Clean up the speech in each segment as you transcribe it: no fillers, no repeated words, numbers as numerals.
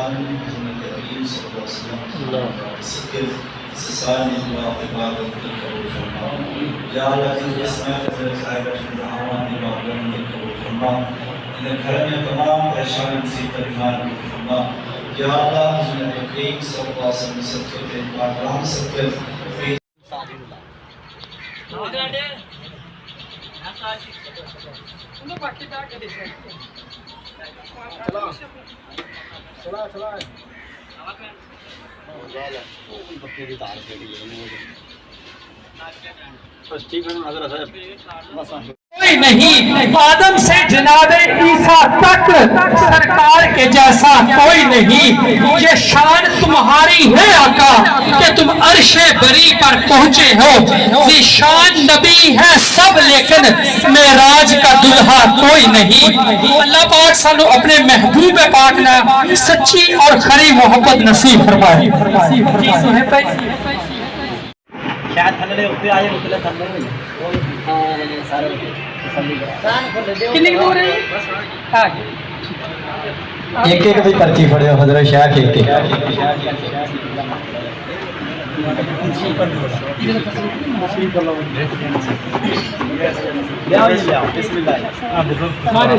العالمین حضرت کریم صلی اللہ علیہ وسلم کے سسانی واقعات قبول فرما یا اللہ کی اسماء حضرت صاحب رحمان کی باغن قبول فرما ان گھر میں تمام پریشانی مصیبت ایمان فرما یا اللہ حضرت کریم صلی اللہ علیہ وسلم سب کے پاک سب کے کوئی نہیں آدم سے جناب عیسیٰ تک سرکار کے جیسا کوئی نہیں. یہ شان تمہاری ہے آقا کہ تم عرش بری پر پہنچے ہو. یہ شان نبی ہے سب لیکن معراج کا دلہا کوئی نہیں. اللہ پاک سانو اپنے محبوب پاک نے سچی اور کھری محبت نصیب فرمائے. شاید تھلے اوپر آئے مطلب تھلے نہیں سارے کتنی دور ہے ایک ایک بھی پرچی پڑے ہو حضرت شیخ ایک ایک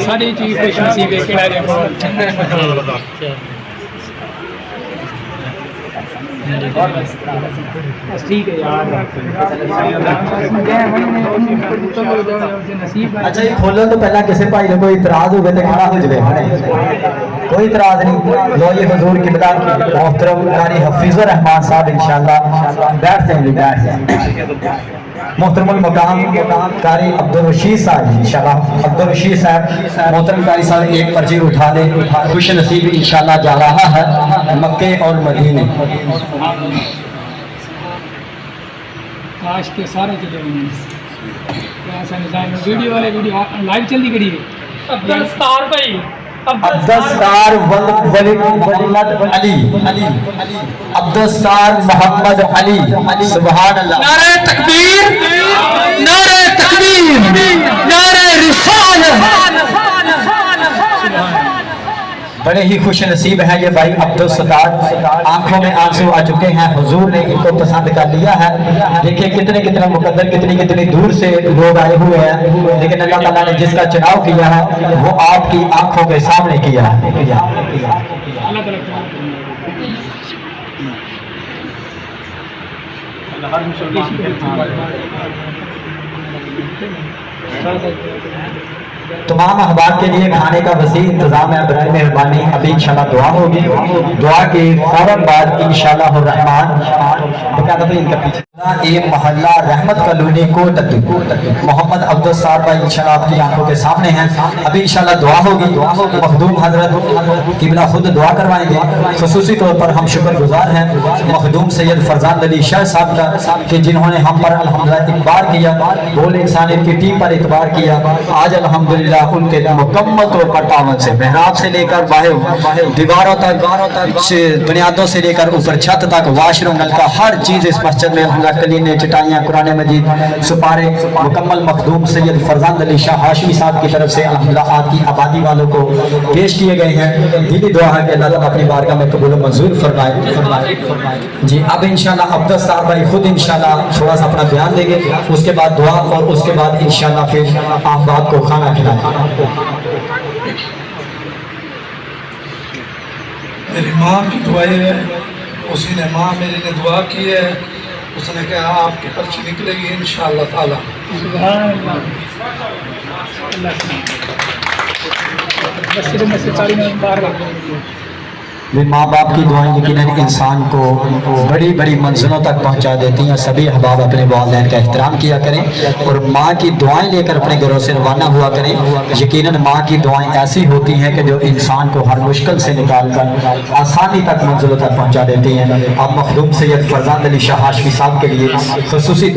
ساری چیز خوش نصیب ہے. ٹھیک ہے یار. اچھا یہ کھولو تو پہلا کسی بھائی نے کوئی اعتراض ہوگا تو کھڑا ہو جائے. کوئی اعتراض نہیں. لو یہ حضور قبلہ محترم قاری حفیظ الرحمان صاحب انشاءاللہ بیٹھ جائیں. بیٹھ جائیں. محترم المقام قاری عبدالرشید صاحب انشاءاللہ عبدالرشید صاحب محترم قاری صاحب ایک پرچی اٹھا دیں. خوش نصیب انشاءاللہ جا رہا ہے مکے اور مدینے. کاش کے سارے چلے ہوئے ایسا نظام ویڈیو والے ویڈیو لائیو چل دی کری ہے. عبدالستار بھائی عبدالستار محمد علی عبدالستار محمد علی سبحان اللہ. نعرہ تکبیر نعرہ تکبیر نعرہ رسالت. بڑے ہی خوش نصیب ہیں یہ بھائی عبدالستار. آنکھوں میں آنسو آ چکے ہیں. حضور نے ان کو پسند کر لیا ہے. دیکھیں کتنے کتنے مقدر کتنی دور سے لوگ آئے ہوئے ہیں لیکن اللہ تعالیٰ نے جس کا چناؤ کیا ہے وہ آپ کی آنکھوں کے سامنے کیا ہے. تمام احباب کے لیے کھانے کا وسیع انتظام ہے. برائے مہربانی ابھی انشاءاللہ دعا ہوگی. دعا کے فوراً بعد انشاءاللہ الرحمن ایک محلہ رحمت کالونی کوٹ محمد عبدالستار بھائی انشاءاللہ آپ کی آنکھوں کے سامنے ہیں. ابھی انشاءاللہ دعا ہوگی. مخدوم حضرت قبلہ خود دعا کروائیں گے. خصوصی طور پر ہم شکر گزار ہیں مخدوم سید فرزان علی شاہ صاحب کا کہ جنہوں نے ہم پر الحمدللہ اعتبار کیا. بول انسانیت کی ٹیم پر اعتبار کیا. آج الحمدللہ ان کے مکمل طور پر تعاون سے محراب سے لے کر باہر دیواروں تک بنیادوں سے لے کر اوپر چھت تک واش روم نل کا ہر چیز اس مسجد میں کلینے چٹائیاں قرآن مجید سپارے مکمل مخدوم سید فرزان علی شاہ ہاشمی صاحب کی طرف سے الحمدللہ آپ کی آبادی والوں کو پیش کیے گئے ہیں. دلی دعا ہے کہ اللہ تعالیٰ اپنی بارگاہ میں قبول و منظور فرمائے. جی اب انشاءاللہ عبدالستار بھائی خود انشاءاللہ تھوڑا سا اپنا بیان دیں گے. اس کے بعد دعا اور اس کے بعد انشاءاللہ پھر احباب کو کھانا کھلائیں. میری ماں کی دعائیں ہے. اسی نے ماں میری نے دعا کی ہے. اس نے کہا آپ کی پرچی نکلے گی انشاءاللہ تعالی. ماں باپ کی دعائیں یقیناً انسان کو بڑی بڑی منزلوں تک پہنچا دیتی ہیں. سبھی احباب اپنے والدین کا احترام کیا کریں اور ماں کی دعائیں لے کر اپنے گھروں سے روانہ ہوا کریں. یقیناً ماں کی دعائیں ایسی ہوتی ہیں کہ جو انسان کو ہر مشکل سے نکال کر آسانی تک منزلوں تک پہنچا دیتی ہیں. اب مخدوم سید فرزان علی شاہ ہاشمی صاحب کے لیے خصوصی